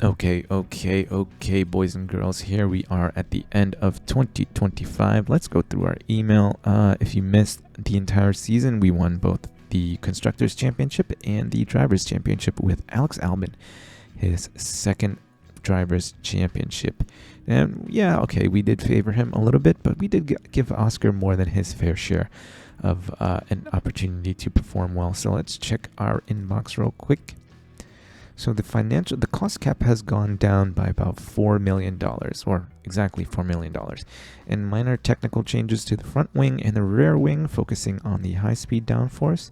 Okay, boys and girls. Here we are at the end of 2025. Let's go through our email. If you missed the entire season, we won both the Constructors' Championship and the Drivers' Championship with Alex Albin, his second Drivers' Championship. And yeah, okay, we did favor him a little bit, but we did give Oscar more than his fair share of an opportunity to perform well. So let's check our inbox real quick. So the cost cap has gone down by about $4 million, or exactly $4 million, and minor technical changes to the front wing and the rear wing, focusing on the high-speed downforce.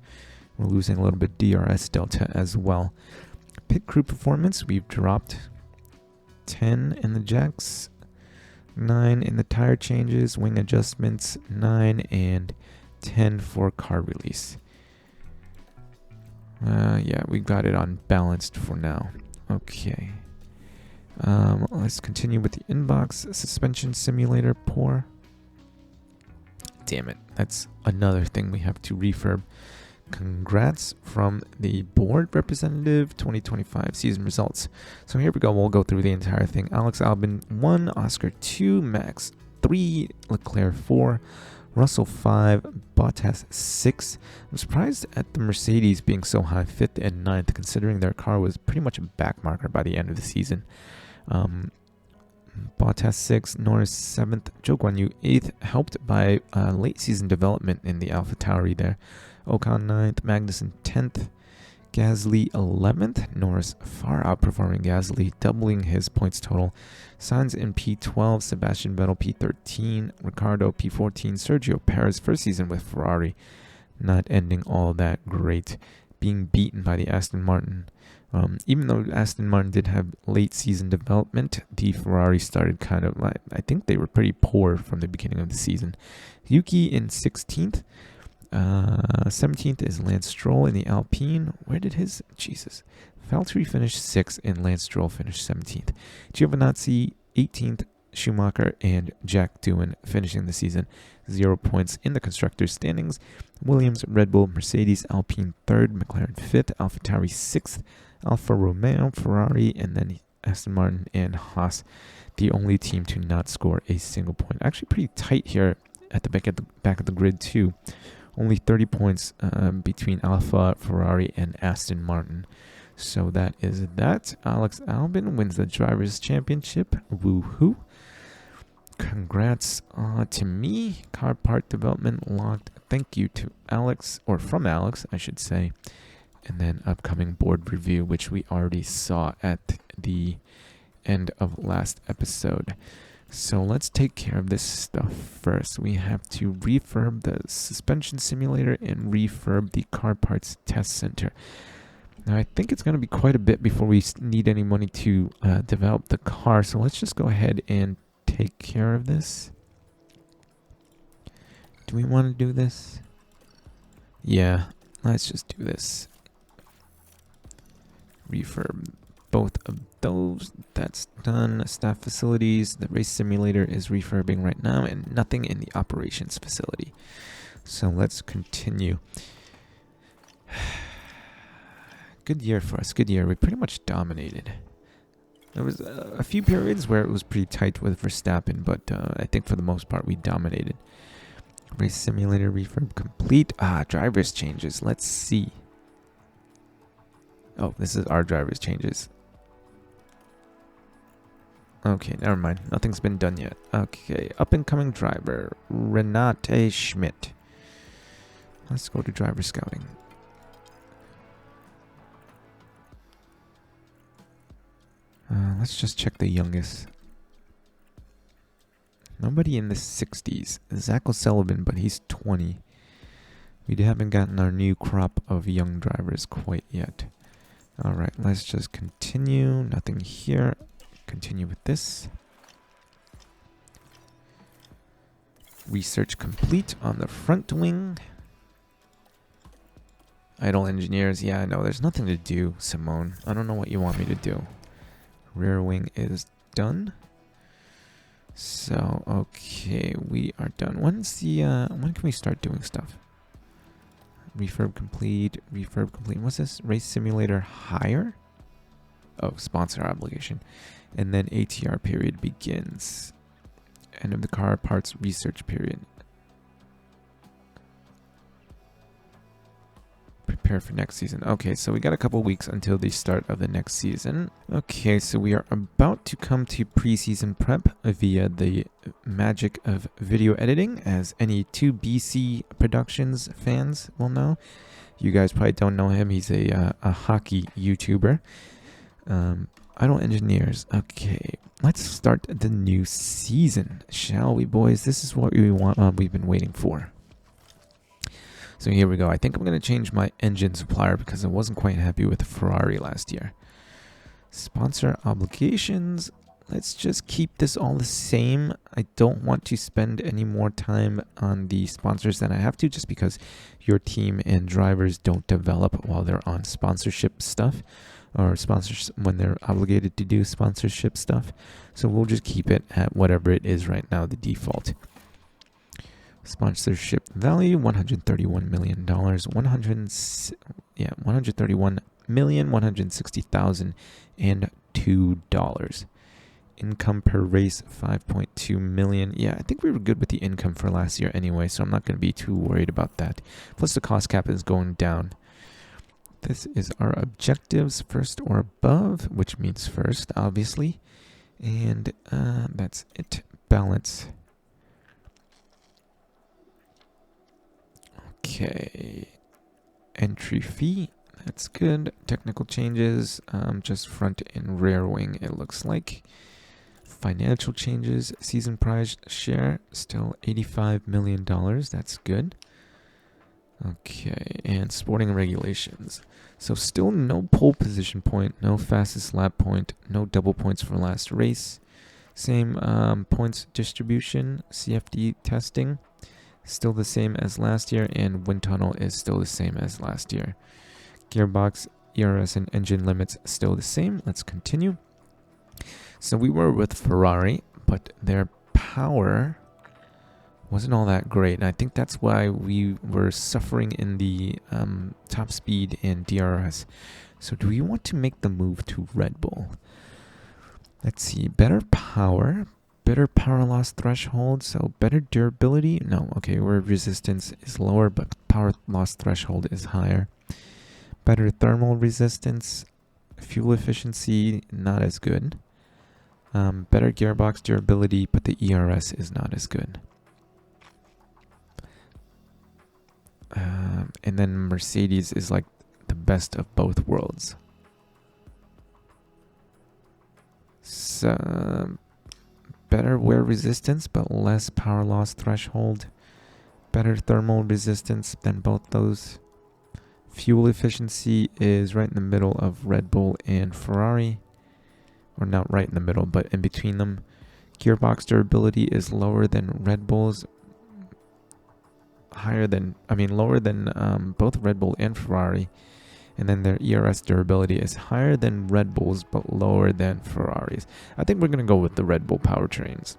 We're losing a little bit DRS delta as well. Pit crew performance, we've dropped 10 in the jacks, 9 in the tire changes, wing adjustments, 9 and 10 for car release. Yeah, we got it on balanced for now. Okay. Let's continue with the inbox. Suspension simulator poor. Damn it. That's another thing we have to refurb. Congrats from the board representative 2025 season results. So here we go. We'll go through the entire thing. Alex Albin 1, Oscar 2, Max 3, Leclerc 4, Russell 5, Bottas 6. I'm surprised at the Mercedes being so high, 5th and 9th, considering their car was pretty much a backmarker by the end of the season. Bottas 6, Norris 7th, Zhou Guanyu 8th, helped by late season development in the AlphaTauri there. Ocon 9th, Magnussen 10th, Gasly 11th, Norris far outperforming Gasly, doubling his points total. Sainz in P12, Sebastian Vettel P13, Ricciardo P14, Sergio Perez first season with Ferrari, not ending all that great, being beaten by the Aston Martin. Even though Aston Martin did have late season development, the Ferrari started kind of like, I think they were pretty poor from the beginning of the season. Yuki in 16th. 17th is Lance Stroll in the Alpine. Where did his... Jesus. Valtteri finished 6th and Lance Stroll finished 17th. Giovinazzi 18th, Schumacher and Jack Doohan finishing the season 0 points in the constructors standings. Williams, Red Bull, Mercedes, Alpine 3rd, McLaren 5th, AlphaTauri 6th, Alfa Romeo, Ferrari, and then Aston Martin and Haas, the only team to not score a single point. Actually pretty tight here at the back of the grid too. Only 30 points between Alfa, Ferrari, and Aston Martin. So that is that. Alex Albin wins the Drivers' Championship. Woohoo. Congrats to me. Car part development locked. Thank you to Alex, or from Alex, I should say. And then upcoming board review, which we already saw at the end of last episode. So let's take care of this stuff first. We have to refurb the suspension simulator and refurb the car parts test center. Now I think it's going to be quite a bit before we need any money to develop the car. So let's just go ahead and take care of this. Do we want to do this? Yeah, let's just do this. Refurb both of those. That's done. Staff facilities. The race simulator is refurbing right now, and nothing in the operations facility. So let's continue. Good year for us. Good year. We pretty much dominated. There was a few periods where it was pretty tight with Verstappen, but I think for the most part we dominated. Race simulator refurb complete. Drivers changes. Let's see. Oh, this is our drivers changes. Okay, never mind. Nothing's been done yet. Okay, up-and-coming driver, Renate Schmidt. Let's go to driver scouting. Let's just check the youngest. Nobody in the 60s. Zach O'Sullivan, but he's 20. We haven't gotten our new crop of young drivers quite yet. Alright, let's just continue. Nothing here. Continue with this. Research complete on the front wing. Idle engineers. Yeah, I know. There's nothing to do, Simone. I don't know what you want me to do. Rear wing is done. So, okay, we are done. When can we start doing stuff? Refurb complete. Refurb complete. What's this? Race simulator hire? Oh, sponsor obligation. And then ATR period begins. End of the car parts research period. Prepare for next season. Okay, so we got a couple weeks until the start of the next season. Okay, so we are about to come to preseason prep via the magic of video editing, as any 2BC Productions fans will know. You guys probably don't know him. He's a hockey YouTuber. Idle engineers. Okay, let's start the new season, shall we, boys? This is what we want. We've been waiting for. So here we go. I think I'm going to change my engine supplier because I wasn't quite happy with Ferrari last year. Sponsor obligations. Let's just keep this all the same. I don't want to spend any more time on the sponsors than I have to, just because your team and drivers don't develop while they're on sponsorship stuff, or sponsors when they're obligated to do sponsorship stuff. So we'll just keep it at whatever it is right now, the default. Sponsorship value $131 million, 131,160,002. Income per race 5.2 million. Yeah, I think we were good with the income for last year anyway, so I'm not going to be too worried about that. Plus the cost cap is going down. This is our objectives, first or above, which means first, obviously. And that's it. Balance. Okay, entry fee, that's good. Technical changes, just front and rear wing, it looks like. Financial changes, season prize share, still $85 million, that's good. Okay, and sporting regulations. So still no pole position point, no fastest lap point, no double points for last race. Same points distribution, CFD testing. Still the same as last year, and wind tunnel is still the same as last year. Gearbox, ERS, and engine limits still the same. Let's continue. So we were with Ferrari, but their power wasn't all that great, and I think that's why we were suffering in the top speed and DRS. So do we want to make the move to Red Bull? Let's see, better power. Better power loss threshold, so better durability. No, okay, where resistance is lower, but power loss threshold is higher. Better thermal resistance, fuel efficiency, not as good. Better gearbox durability, but the ERS is not as good. And then Mercedes is like the best of both worlds. So better wear resistance, but less power loss threshold. Better thermal resistance than both those. Fuel efficiency is right in the middle of Red Bull and Ferrari. Or not right in the middle, but in between them. Gearbox durability is lower than Red Bull's. Lower than both Red Bull and Ferrari. And then their ERS durability is higher than Red Bull's, but lower than Ferrari's. I think we're going to go with the Red Bull powertrains.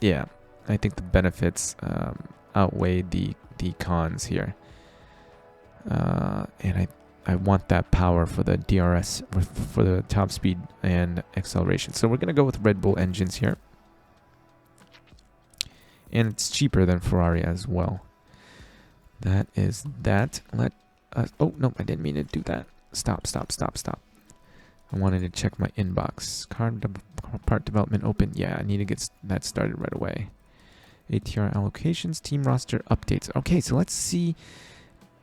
Yeah, I think the benefits outweigh the cons here. And I want that power for the DRS, for the top speed and acceleration. So we're going to go with Red Bull engines here. And it's cheaper than Ferrari as well. That is that. Oh, no, I didn't mean to do that. Stop. I wanted to check my inbox. Part development open. Yeah, I need to get that started right away. ATR allocations, team roster updates. Okay, so let's see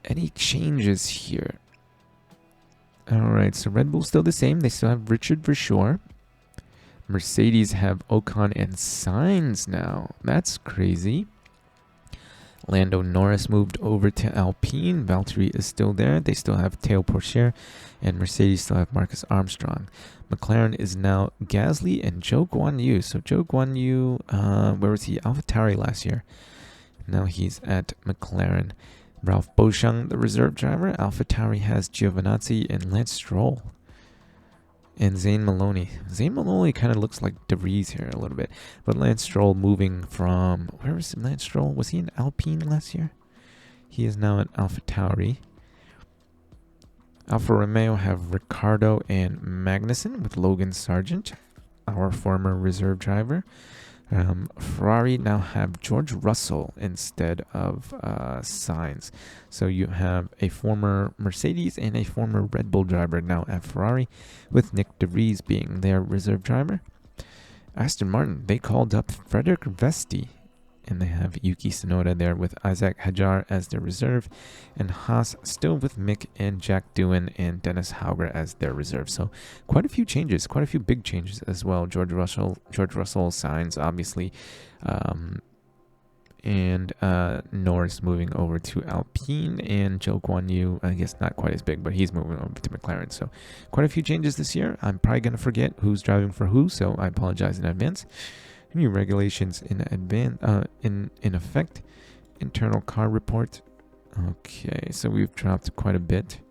any changes here. Alright, so Red Bull's still the same. They still have Richard Verschoor. Mercedes have Ocon and Sainz now. That's crazy. Lando Norris moved over to Alpine. Valtteri is still there. They still have Théo Pourchaire, and Mercedes still have Marcus Armstrong. McLaren is now Gasly and Zhou Guanyu. So Zhou Guanyu, where was he? AlphaTauri last year. Now he's at McLaren. Ralph Boschung, the reserve driver. AlphaTauri has Giovinazzi and Lance Stroll. And Zane Maloney. Zane Maloney kind of looks like De Vries here a little bit. But Lance Stroll moving from... Where was Lance Stroll? Was he in Alpine last year? He is now at AlphaTauri. Alfa Romeo have Ricardo and Magnussen with Logan Sargent, our former reserve driver. Ferrari now have George Russell instead of Sainz. So you have a former Mercedes and a former Red Bull driver now at Ferrari, with Nick de Vries being their reserve driver. Aston Martin, they called up Frederick Vesti, and they have Yuki Tsunoda there with Isaac Hadjar as their reserve, and Haas still with Mick and Jack Doohan and Dennis Hauger as their reserve. So quite a few changes, quite a few big changes as well. George Russell, Sainz, obviously, and Norris moving over to Alpine, and Zhou Guanyu, I guess not quite as big, but he's moving over to McLaren. So quite a few changes this year. I'm probably going to forget who's driving for who, so I apologize in advance. New regulations in effect. Internal car report. Okay, so we've dropped quite a bit,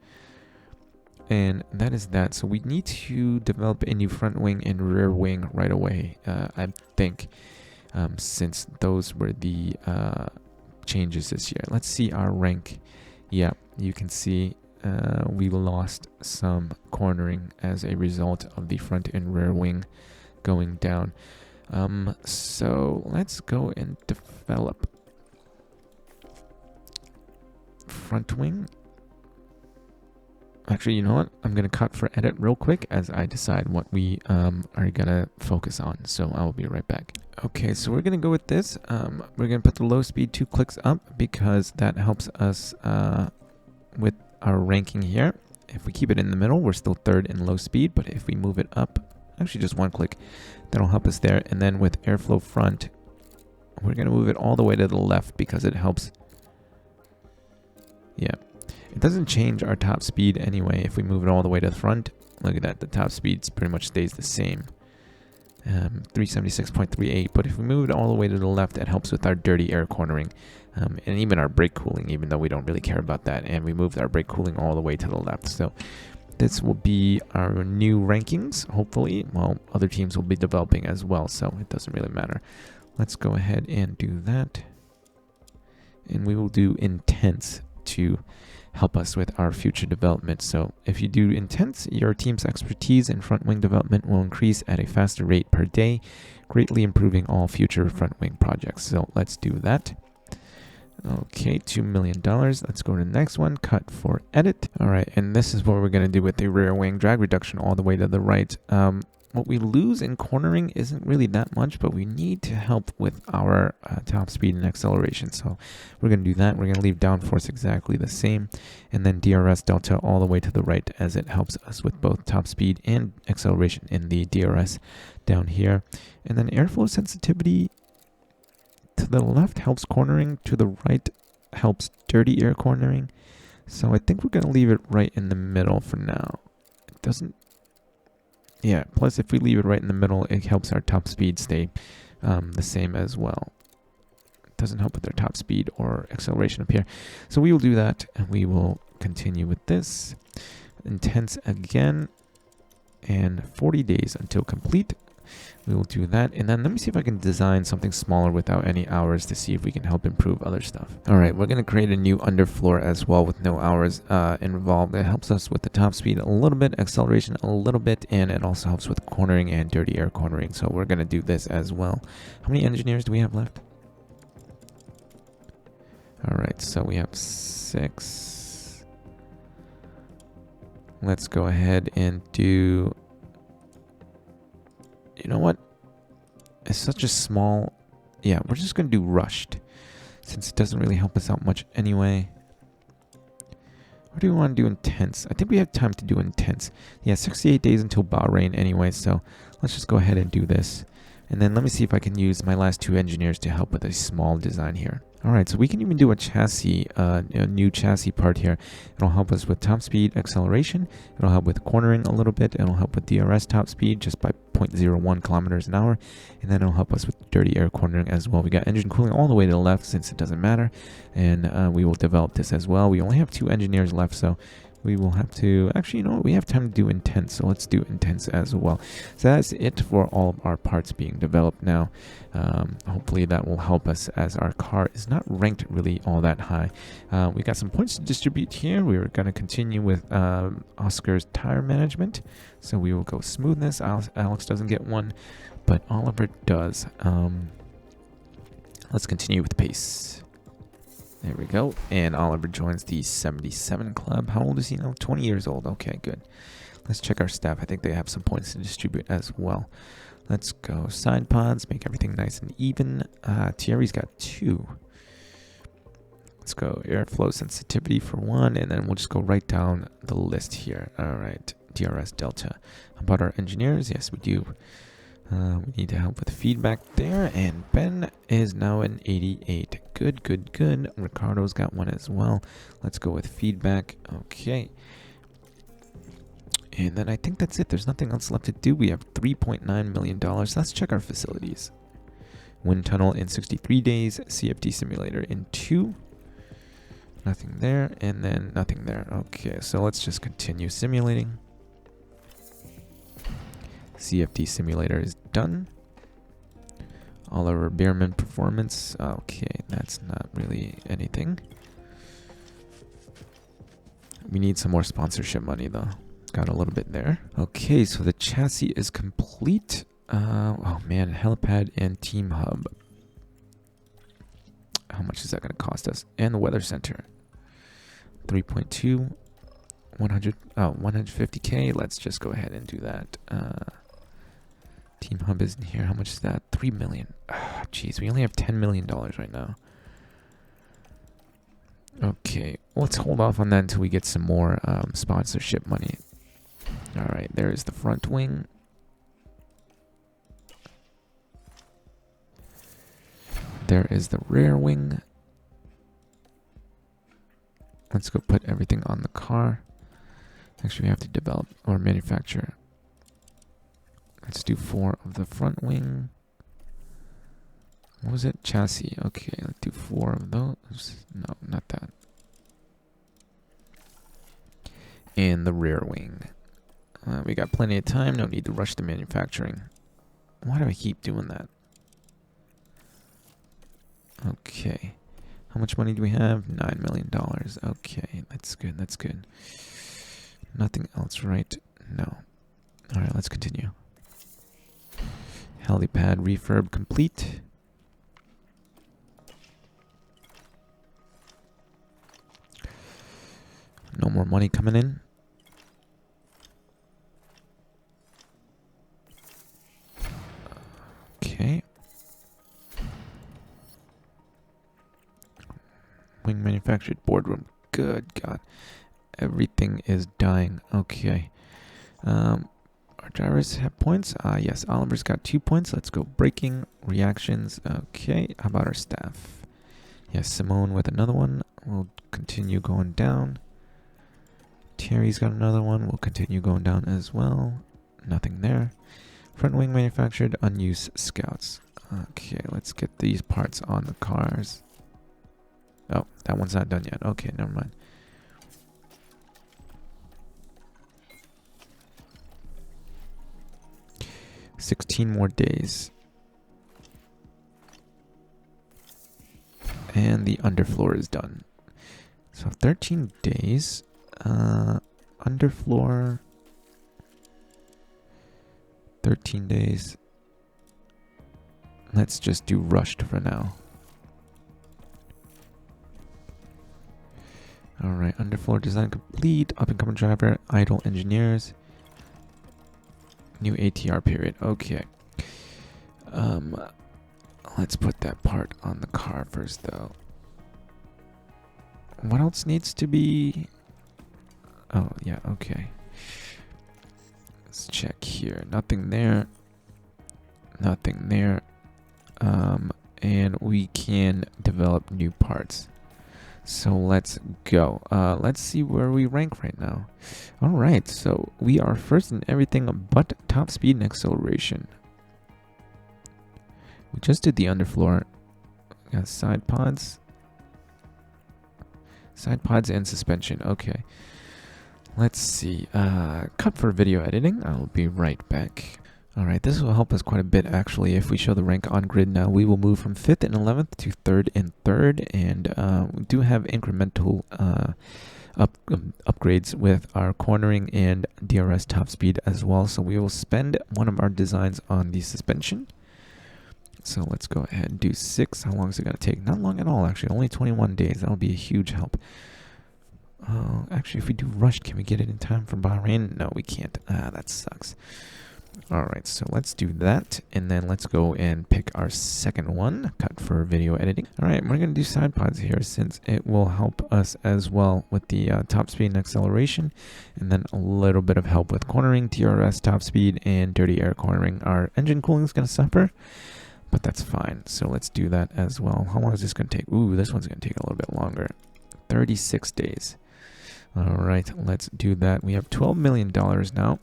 and that is that. So we need to develop a new front wing and rear wing right away, I think, since those were the changes this year. Let's see our rank. Yeah, you can see we lost some cornering as a result of the front and rear wing going down. So let's go and develop front wing. Actually, you know what? I'm going to cut for edit real quick as I decide what we are going to focus on. So I will be right back. Okay, so we're going to go with this. We're going to put the low speed 2 clicks up because that helps us with our ranking here. If we keep it in the middle, we're still third in low speed, but if we move it up, actually just 1 click, that'll help us there. And then with airflow front, we're going to move it all the way to the left because it helps. Yeah, it doesn't change our top speed anyway. If we move it all the way to the front, look at that, the top speed pretty much stays the same, 376.38. But if we move it all the way to the left, it helps with our dirty air cornering, and even our brake cooling, even though we don't really care about that. And we moved our brake cooling all the way to the left. So this will be our new rankings, hopefully. Well, other teams will be developing as well, so it doesn't really matter. Let's go ahead and do that. And we will do intense to help us with our future development. So if you do intense, your team's expertise in front wing development will increase at a faster rate per day, greatly improving all future front wing projects. So let's do that. Okay, $2 million. Let's go to the next one. Cut for edit. All right, and this is what we're going to do with the rear wing drag reduction all the way to the right. What we lose in cornering isn't really that much, but we need to help with our top speed and acceleration. So we're going to do that. We're going to leave downforce exactly the same, and then DRS delta all the way to the right, as it helps us with both top speed and acceleration in the DRS down here. And then airflow sensitivity to the left helps cornering, to the right helps dirty air cornering. So I think we're going to leave it right in the middle for now. It doesn't, yeah, plus if we leave it right in the middle, it helps our top speed stay the same as well. It doesn't help with our top speed or acceleration up here. So we will do that, and we will continue with this. Intense again, and 40 days until complete. We will do that, and then let me see if I can design something smaller without any hours to see if we can help improve other stuff. All right, we're going to create a new underfloor as well with no hours involved. It helps us with the top speed a little bit, acceleration a little bit, and it also helps with cornering and dirty air cornering. So we're going to do this as well. How many engineers do we have left? All right, so we have 6. Let's go ahead and do... You know what? It's such a small... Yeah, we're just going to do rushed, since it doesn't really help us out much anyway. Or do we want to do intense? I think we have time to do intense. Yeah, 68 days until Bahrain anyway, so let's just go ahead and do this. And then let me see if I can use my last 2 engineers to help with a small design here. Alright, so we can even do a chassis, a new chassis part here. It'll help us with top speed, acceleration. It'll help with cornering a little bit. It'll help with DRS top speed just by 0.01 kilometers an hour. And then it'll help us with dirty air cornering as well. We got engine cooling all the way to the left since it doesn't matter. And we will develop this as well. We only have 2 engineers left, so We will have to, actually, you know what, we have time to do intense, so let's do intense as well. So that's it for all of our parts being developed now. Hopefully that will help us, as our car is not ranked really all that high. We got some points to distribute here. We're going to continue with Oscar's tire management, so we will go smoothness. Alex doesn't get one, but Oliver does. Let's continue with pace. There we go. And Oliver joins the 77 club. How old is he now? 20 years old. Okay, good. Let's check our staff. I think they have some points to distribute as well. Let's go side pods. Make everything nice and even. Thierry's got 2. Let's go airflow sensitivity for 1. And then we'll just go right down the list here. All right. DRS Delta. How about our engineers? Yes, we do. We need to help with feedback there, and Ben is now an 88. Good, good, good. Ricardo's got 1 as well. Let's go with feedback. Okay. And then I think that's it. There's nothing else left to do. We have $3.9 million. Let's check our facilities. Wind tunnel in 63 days. CFD simulator in 2. Nothing there, and then nothing there. Okay, so let's just continue simulating. CFD simulator is done. Oliver Bierman performance. Okay, that's not really anything. We need some more sponsorship money though. Got a little bit there. Okay, so the chassis is complete. Oh man, helipad and team hub. How much is that going to cost us? And the weather center. 3.2. 150k. Let's just go ahead and do that. Team hub is in here. How much is that? 3 million. Jeez, we only have $10 million right now. Okay, let's hold off on that until we get some more sponsorship money. All right, there's the front wing. There is the rear wing. Let's go put everything on the car. Actually, we have to develop or manufacture. Let's do 4 of the front wing. What was it? Chassis. Okay, let's do 4 of those. No, not that. And the rear wing. We got plenty of time. No need to rush the manufacturing. Why do I keep doing that? Okay. How much money do we have? $9 million. Okay, that's good. That's good. Nothing else, right? No. All right, let's continue. Helipad refurb complete. No more money coming in. Okay. Wing manufactured boardroom. Good God. Everything is dying. Okay. Our drivers have points. Yes, Oliver's got 2 points. Let's go braking, reactions. Okay. How about our staff? Yes, Simone with another one. We'll continue going down. Terry's got another one. We'll continue going down as well. Nothing there. Front wing manufactured, unused scouts. Okay, let's get these parts on the cars. Oh, that one's not done yet. Okay, never mind. $16 more days. And the underfloor is done. So 13 days. Underfloor. 13 days. Let's just do rushed for now. Alright, underfloor design complete. Up and coming driver, idle engineers. New ATR period. Okay. Let's put that part on the car first though. What else needs to be? Oh, yeah, okay. Let's check here. Nothing there. Nothing there. And we can develop new parts. So let's go. Let's see where we rank right now. Alright, so we are first in everything but top speed and acceleration. We just did the underfloor. We got side pods. Side pods and suspension. Okay. Let's see. Cut for video editing. I'll be right back. Alright, this will help us quite a bit actually. If we show the rank on grid now, we will move from 5th and 11th to 3rd and 3rd, and we do have incremental upgrades with our cornering and DRS top speed as well. So we will spend one of our designs on the suspension. So let's go ahead and do 6. How long is it going to take? Not long at all, actually. Only 21 days. That'll be a huge help. Actually, if we do rushed, can we get it in time for Bahrain? No, we can't. That sucks. Alright, so let's do that, and then let's go and pick our second one, cut for video editing. Alright, we're going to do side pods here since it will help us as well with the top speed and acceleration, and then a little bit of help with cornering, DRS top speed, and dirty air cornering. Our engine cooling is going to suffer, but that's fine. So let's do that as well. How long is this going to take? Ooh, this one's going to take a little bit longer. 36 days. Alright, let's do that. We have $12 million now.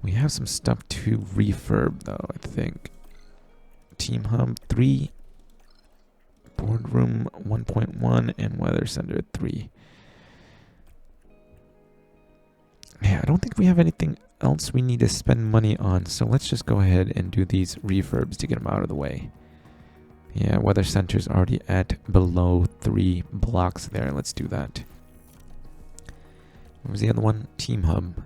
We have some stuff to refurb, though, I think. Team Hub 3, Boardroom 1.1, and Weather Center 3. Yeah, I don't think we have anything else we need to spend money on, so let's just go ahead and do these refurbs to get them out of the way. Yeah, Weather Center's already at below 3 blocks there. Let's do that. What was the other one? Team Hub.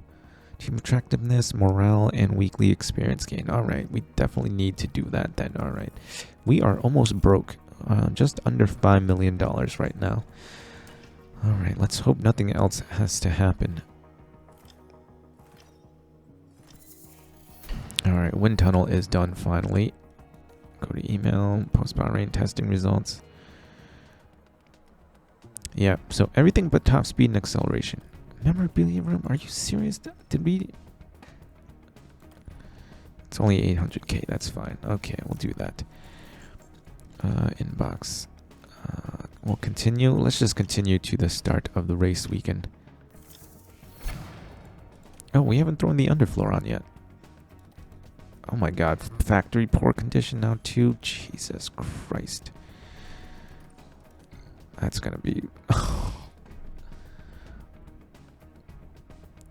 Team attractiveness, morale, and weekly experience gain. Alright, we definitely need to do that then. Alright. We are almost broke. Just under $5 million right now. Alright, let's hope nothing else has to happen. Alright, wind tunnel is done finally. Go to email, post Bahrain testing results. Yeah, so everything but top speed and acceleration. Memorabilia room? Are you serious? Did we? It's only 800k. That's fine. Okay, we'll do that. Inbox. We'll continue. Let's just continue to the start of the race weekend. Oh, we haven't thrown the underfloor on yet. Oh my god. Factory poor condition now too. Jesus Christ. That's gonna be...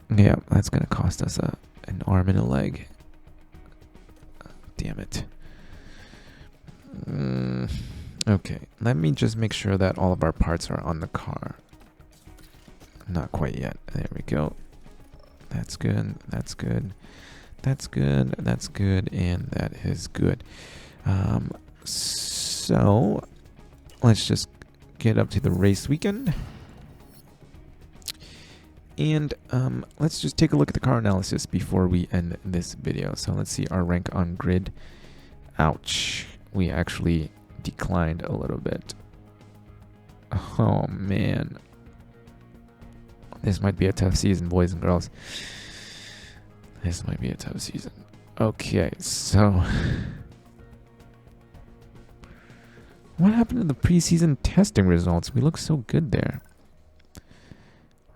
Yeah, that's going to cost us an arm and a leg. Damn it. Okay, let me just make sure that all of our parts are on the car. Not quite yet. There we go. That's good. That's good. That's good. That's good. And that is good. So, let's just get up to the race weekend. And let's just take a look at the car analysis before we end this video. So let's see our rank on grid. Ouch. We actually declined a little bit. Oh, man. This might be a tough season, boys and girls. This might be a tough season. Okay, so... What happened to the preseason testing results? We look so good there.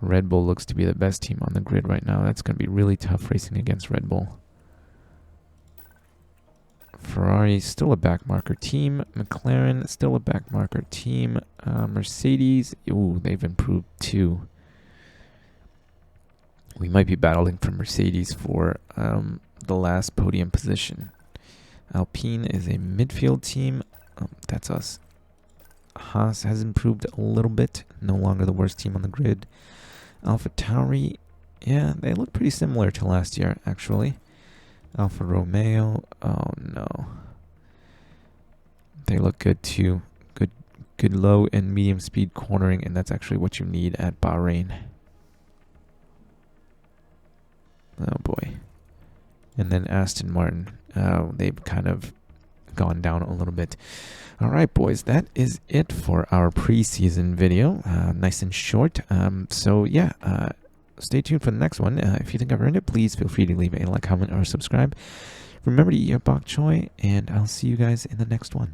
Red Bull looks to be the best team on the grid right now. That's going to be really tough racing against Red Bull. Ferrari, still a backmarker team. McLaren, still a backmarker team. Mercedes, ooh, they've improved too. We might be battling for Mercedes for the last podium position. Alpine is a midfield team. That's us. Haas has improved a little bit. No longer the worst team on the grid. AlphaTauri, yeah, they look pretty similar to last year, actually. Alfa Romeo, oh no. They look good too. Good low and medium speed cornering, and that's actually what you need at Bahrain. Oh boy. And then Aston Martin, they've kind of gone down a little bit. Alright boys, that is it for our preseason video. Nice and short. So yeah, stay tuned for the next one. If you think I've earned it, please feel free to leave a like, comment, or subscribe. Remember to eat your bok choy, and I'll see you guys in the next one.